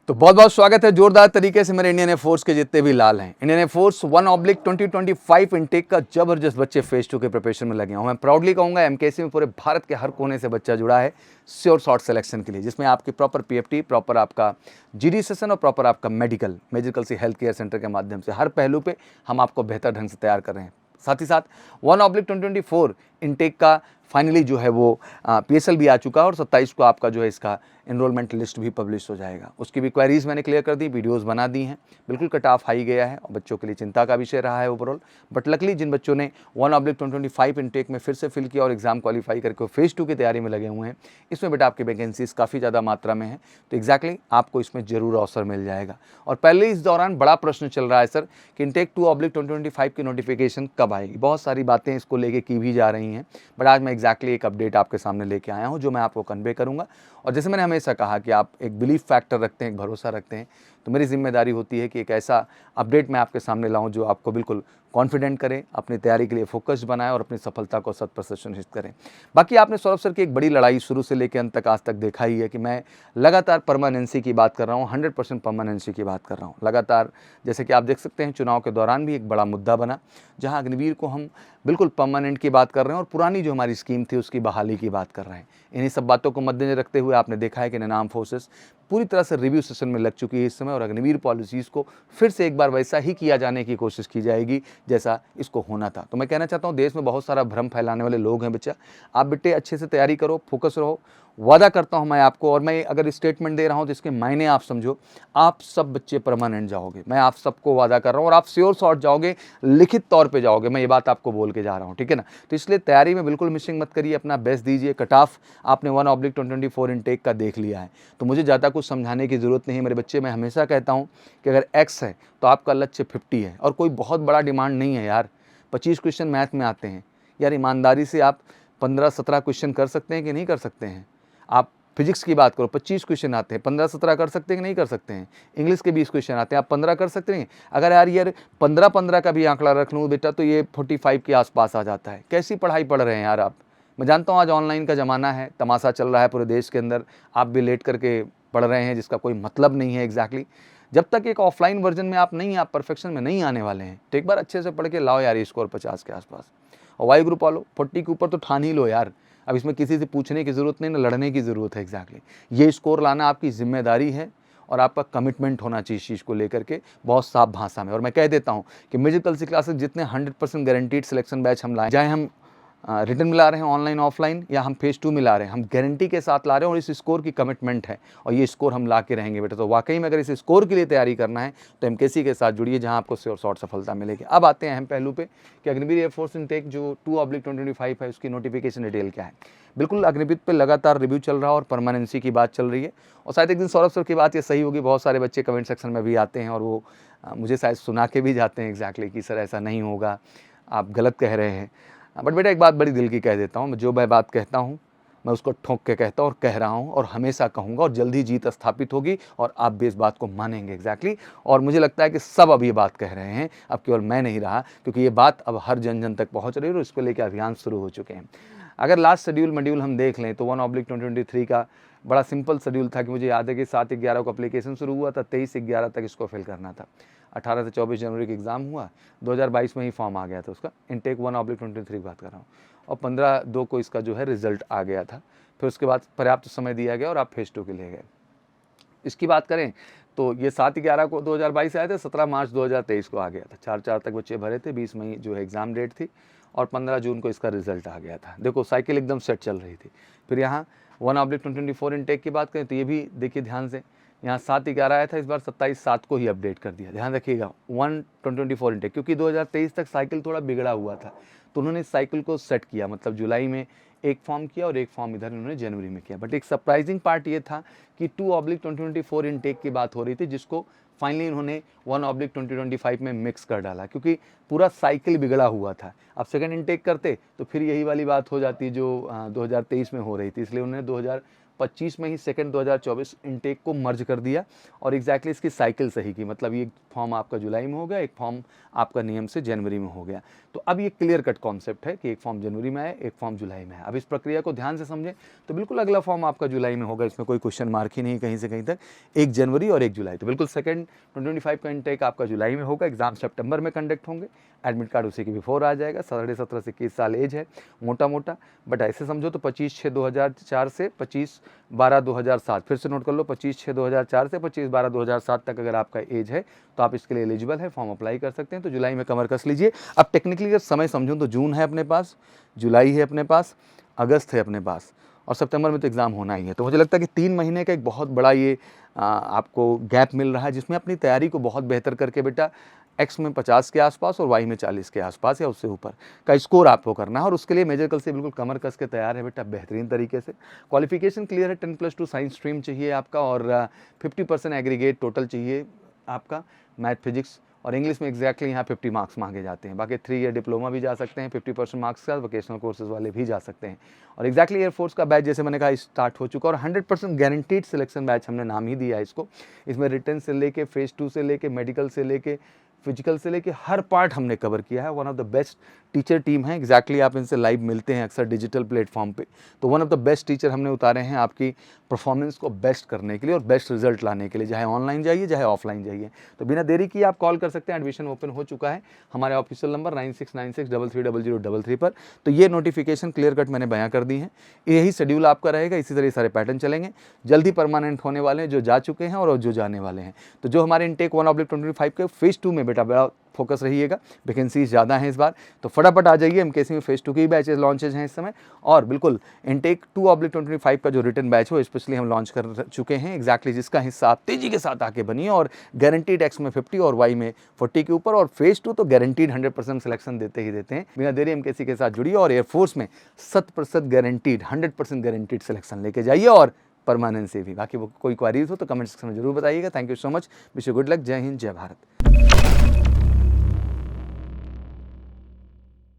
तो बहुत बहुत स्वागत है जोरदार तरीके से मेरे इंडियन एयरफोर्स के जितने भी लाल हैं। इंडियन एयरफोर्स 1/2025 इनटेक का जबरदस्त बच्चे फेज 2 के प्रिपरेशन में लगे हैं। मैं प्राउडली कहूंगा एमकेसी में पूरे भारत के हर कोने से बच्चा जुड़ा है श्योर शॉर्ट सिलेक्शन के लिए, जिसमें आपकी प्रॉपर पीएफटी, प्रॉपर आपका जीडी सेशन और प्रॉपर आपका मेडिकल से हेल्थ केयर सेंटर के माध्यम से हर पहलू पे हम आपको बेहतर ढंग से तैयार कर रहे हैं। साथ ही साथ 1/2024 इनटेक का फाइनली जो है वो पीएसएल भी आ चुका है और 27 को आपका जो है इसका एनरोलमेंट लिस्ट भी पब्लिश हो जाएगा। उसकी भी क्वेरीज मैंने क्लियर कर दी, वीडियोस बना दी हैं। बिल्कुल कट ऑफ हाई गया है और बच्चों के लिए चिंता का विषय रहा है ओवरऑल, बट लकली जिन बच्चों ने 1/2025 इनटेक में फिर से फिल किया और एग्जाम क्वालिफाई करके फेज 2 की तैयारी में लगे हुए हैं, इसमें बेटा आपकी वैकेंसीज काफ़ी ज़्यादा मात्रा में है, तो एग्जैक्टली आपको इसमें जरूर अवसर मिल जाएगा। और पहले इस दौरान बड़ा प्रश्न चल रहा है सर कि इनटेक 2/2025 की नोटिफिकेशन कब आएगी। बहुत सारी बातें इसको लेके की भी जा रही हैं, बट आज मैं एग्जैक्टली एक अपडेट आपके सामने लेके आया हूं जो मैं आपको कन्वे करूंगा। और जैसे मैंने हमेशा कहा कि आप एक बिलीफ फैक्टर रखते हैं, एक भरोसा रखते हैं, तो मेरी जिम्मेदारी होती है कि एक ऐसा अपडेट मैं आपके सामने लाऊं जो आपको बिल्कुल कॉन्फिडेंट करें, अपनी तैयारी के लिए फोकस्ड बनाएं और अपनी सफलता को 100% सुनिश्चित करें। बाकी आपने सौरभ सर की एक बड़ी लड़ाई शुरू से लेकर अंत तक आज तक देखा ही है कि मैं लगातार परमानेंसी की बात कर रहा हूँ, 100% परमानेंसी की बात कर रहा हूँ लगातार। जैसे कि आप देख सकते हैं चुनाव के दौरान भी एक बड़ा मुद्दा बना जहाँ अग्निवीर को हम बिल्कुल परमानेंट की बात कर रहे हैं और पुरानी जो हमारी स्कीम थी उसकी बहाली की बात कर रहे हैं। इन्हीं सब बातों को मद्देनजर रखते हुए आपने देखा है कि इंडियन आर्म फोर्सेस पूरी तरह से रिव्यू सेशन में लग चुकी है इस समय और अग्निवीर पॉलिसीज़ को फिर से एक बार वैसा ही किया जाने की कोशिश की जाएगी जैसा इसको होना था। तो मैं कहना चाहता हूँ देश में बहुत सारा भ्रम फैलाने वाले लोग हैं बच्चा, आप बेटे अच्छे से तैयारी करो, फोकस रहो। वादा करता हूं मैं आपको, और मैं अगर स्टेटमेंट दे रहा हूं तो इसके मायने आप समझो, आप सब बच्चे परमानेंट जाओगे, मैं आप सबको वादा कर रहा हूं, और आप श्योर शॉट जाओगे, लिखित तौर पे जाओगे, मैं ये बात आपको बोल के जा रहा हूं, ठीक है ना। तो इसलिए तैयारी में बिल्कुल मिसिंग मत करिए, अपना बेस्ट दीजिए। कट ऑफ आपने 1/2024 इनटेक का देख लिया है तो मुझे ज़्यादा कुछ समझाने की ज़रूरत नहीं है मेरे बच्चे। मैं हमेशा कहता हूँ कि अगर एक्स है तो आपका लक्ष्य 50 है और कोई बहुत बड़ा डिमांड नहीं है यार। 25 क्वेश्चन मैथ में आते हैं यार, ईमानदारी से आप 15-17 क्वेश्चन कर सकते हैं कि नहीं कर सकते हैं। आप फिजिक्स की बात करो, 25 क्वेश्चन आते हैं, 15-17 कर सकते हैं कि नहीं कर सकते हैं। इंग्लिश के 20 क्वेश्चन आते हैं, आप 15 कर सकते हैं। अगर यार 15-15 का भी आंकड़ा रख लूँ बेटा तो ये 45 के आसपास आ जाता है। कैसी पढ़ाई पढ़ रहे हैं यार आप। मैं जानता हूँ आज ऑनलाइन का ज़माना है, तमाशा चल रहा है पूरे देश के अंदर, आप भी लेट करके पढ़ रहे हैं जिसका कोई मतलब नहीं है एग्जैक्टली। जब तक एक ऑफलाइन वर्जन में आप परफेक्शन में नहीं आने वाले हैं तो एक बार अच्छे से पढ़ के लाओ यार ये स्कोर 50 के आसपास, और वायु ग्रुप वालों 40 के ऊपर तो ठान ही लो यार। अब इसमें किसी से पूछने की ज़रूरत नहीं, ना लड़ने की ज़रूरत है एग्जैक्टली। ये स्कोर लाना आपकी जिम्मेदारी है और आपका कमिटमेंट होना चाहिए इस चीज़ को लेकर के बहुत साफ भाषा में। और मैं कह देता हूँ कि म्यूजिकल सी क्लासेस जितने 100% गारंटीड सिलेक्शन बैच हम लाए, चाहे हम रिटर्न मिला रहे हैं ऑनलाइन ऑफलाइन या हम फेज 2 मिला रहे हैं, हम गारंटी के साथ ला रहे हैं और इस स्कोर की कमिटमेंट है और ये स्कोर हम ला के रहेंगे बेटा। तो वाकई में अगर इस स्कोर के लिए तैयारी करना है तो एमकेसी के साथ जुड़िए जहां आपको श्योर शॉर्ट सफलता मिलेगी। अब आते हैं अहम पहलू पे कि अग्निवीर एयरफोर्स इनटेक जो 2/2025 है उसकी नोटिफिकेशन डिटेल क्या है। बिल्कुल अग्निवीर पे लगातार रिव्यू चल रहा है और परमानेंसी की बात चल रही है, और शायद एक दिन सौरभ सर की बात ये सही होगी। बहुत सारे बच्चे कमेंट सेक्शन में भी आते हैं और वो मुझे शायद सुना के भी जाते हैं एग्जैक्टली कि सर ऐसा नहीं होगा, आप गलत कह रहे हैं। बट बेटा एक बात बड़ी दिल की कह देता हूँ, जो मैं बात कहता हूँ मैं उसको ठोक के कहता हूँ और कह रहा हूँ और हमेशा कहूँगा, और जल्दी जीत स्थापित होगी और आप भी इस बात को मानेंगे एग्जैक्टली। और मुझे लगता है कि सब अब ये बात कह रहे हैं, अब केवल मैं नहीं रहा, क्योंकि ये बात अब हर जन जन तक पहुँच रही है और इसको लेकर अभियान शुरू हो चुके हैं। अगर लास्ट शेड्यूल मॉड्यूल हम देख लें तो 1/2023 का बड़ा सिंपल शेड्यूल था कि मुझे याद है कि 7/11 को एप्लीकेशन शुरू हुआ था, 23/11 तक इसको फिल करना था। 18 से 24 जनवरी का एग्ज़ाम हुआ, 2022 में ही फॉर्म आ गया था उसका, इनटेक 1/23 की बात कर रहा हूँ, और 15/2 को इसका जो है रिजल्ट आ गया था। फिर उसके बाद पर्याप्त समय दिया गया और आप फेज 2 के लिए गए। इसकी बात करें तो ये 7/11 को 2022 आए थे, 17 मार्च 2023 को आ गया था। 4 तक बच्चे भरे थे, 20 मई जो है एग्ज़ाम डेट थी और 15 जून को इसका रिजल्ट आ गया था। देखो साइकिल एकदम सेट चल रही थी। फिर यहाँ 1/2024 इनटेक की बात करें तो ये भी देखिए ध्यान से, यहाँ 7/11 आया था, इस बार 27/7 को ही अपडेट कर दिया। ध्यान रखिएगा 1/2024 इनटेक, क्योंकि 2023 तक साइकिल थोड़ा बिगड़ा हुआ था तो उन्होंने इस साइकिल को सेट किया, मतलब जुलाई में एक फॉर्म किया और एक फॉर्म इधर उन्होंने जनवरी में किया। बट एक सरप्राइजिंग पार्ट ये था कि 2/2024 इनटेक की बात हो रही थी जिसको फाइनली इन्होंने 1/2025 में मिक्स कर डाला, क्योंकि पूरा साइकिल बिगड़ा हुआ था। अब सेकंड इनटेक करते तो फिर यही वाली बात हो जाती जो 2023 में हो रही थी, इसलिए उन्होंने 25 में ही सेकंड 2024 इनटेक को मर्ज कर दिया और एग्जैक्टली इसकी साइकिल सही की, मतलब ये फॉर्म आपका जुलाई में हो गया, एक फॉर्म आपका नियम से जनवरी में हो गया। तो अब ये क्लियर कट कॉन्सेप्ट है कि एक फॉर्म जनवरी में आए, एक फॉर्म जुलाई में आए। अब इस प्रक्रिया को ध्यान से समझें तो बिल्कुल अगला फॉर्म आपका जुलाई में होगा, इसमें कोई क्वेश्चन मार्क ही नहीं कहीं से कहीं तक। 1 जनवरी और 1 जुलाई, तो बिल्कुल सेकंड 2025 का इनटेक आपका जुलाई में होगा, एग्जाम सितंबर में कंडक्ट होंगे, एडमिट कार्ड उसी के बिफोर आ जाएगा। 17.5 से 21 साल एज है मोटा मोटा, बट ऐसे समझो तो 25/6/2004 से 25/12/2007, फिर से नोट कर लो 25/6/2004 से 25/12/2007 तक अगर आपका एज है तो आप इसके लिए एलिजिबल है, फॉर्म अप्लाई कर सकते हैं। तो जुलाई में कमर कस लीजिए। अब टेक्निकली अगर समय समझूं तो जून है अपने पास, जुलाई है अपने पास, अगस्त है अपने पास और सितंबर में तो एग्ज़ाम होना ही है। तो मुझे लगता है कि 3 महीने का एक बहुत बड़ा ये आपको गैप मिल रहा है, जिसमें अपनी तैयारी को बहुत बेहतर करके बेटा एक्स में 50 के आसपास और वाई में 40 के आसपास या उससे ऊपर का स्कोर आपको करना है। और उसके लिए मेजर कल से बिल्कुल कमर कस के तैयार है बेटा बेहतरीन तरीके से। क्वालिफिकेशन क्लियर है, 10+2 साइंस स्ट्रीम चाहिए आपका और 50% एग्रीगेट टोटल चाहिए आपका, मैथ फिजिक्स और इंग्लिश में एग्जैक्टली यहाँ 50 मार्क्स मांगे जाते हैं। बाकी 3 ईयर डिप्लोमा भी जा सकते हैं 50% मार्क्स का, वोकेशनल कोर्सेज वाले भी जा सकते हैं। और एग्जैक्टली एयरफोर्स का बैच जैसे मैंने कहा स्टार्ट हो चुका और 100% गारंटीड सिलेक्शन बैच हमने नाम ही दिया है इसको। इसमें रिटर्न से लेके फेज 2 से लेके मेडिकल से लेके फिजिकल से लेके हर पार्ट हमने कवर किया है। One of the best teacher team है, एग्जैक्टली आप इनसे लाइव मिलते हैं अक्सर डिजिटल प्लेटफॉर्म पे। तो one of the best teacher हमने उतारे हैं आपकी परफॉर्मेंस को बेस्ट करने के लिए और बेस्ट रिजल्ट लाने के लिए, चाहे ऑनलाइन जाइए चाहे ऑफलाइन जाइए। तो बिना देरी किए आप कॉल कर सकते हैं, एडमिशन ओपन हो चुका है हमारे ऑफिशियल नंबर 9696330033 पर। तो ये नोटिफिकेशन क्लियर कट मैंने बयां कर दी है, यही शेड्यूल आपका रहेगा, इसी तरह सारे पैटर्न चलेंगे। जल्दी परमानेंट होने वाले हैं जो जा चुके हैं और जो जाने वाले हैं। तो जो हमारे इनटेक 1/25 के फेज 2 में बेटा बड़ा फोकस रहिएगा, वैकेंसीज ज़्यादा हैं इस बार, तो फटाफट आ जाइए। एमकेसी में फेज 2 की बैचेज लॉन्चेज हैं इस समय और बिल्कुल इनटेक 2/25 का जो रिटर्न बैच हो स्पेशली हम लॉन्च कर चुके हैं, एग्जैक्टली जिसका हिस्सा आप तेजी के साथ आके बनिए और गारंटीड एक्स में 50 और वाई में 40 के ऊपर और फेज 2 तो गारंटीड 100% सिलेक्शन देते ही देते हैं। बिना देरी एमकेसी के साथ जुड़िए और एयरफोर्स में 100% गारंटीड 100% गारंटीड सिलेक्शन लेके जाइए और परमानेंट से भी। बाकी वो कोई क्वारीज हो तो कमेंट सेक्शन में जरूर बताइएगा। Thank you so much, wish you good luck, जय हिंद, जय भारत।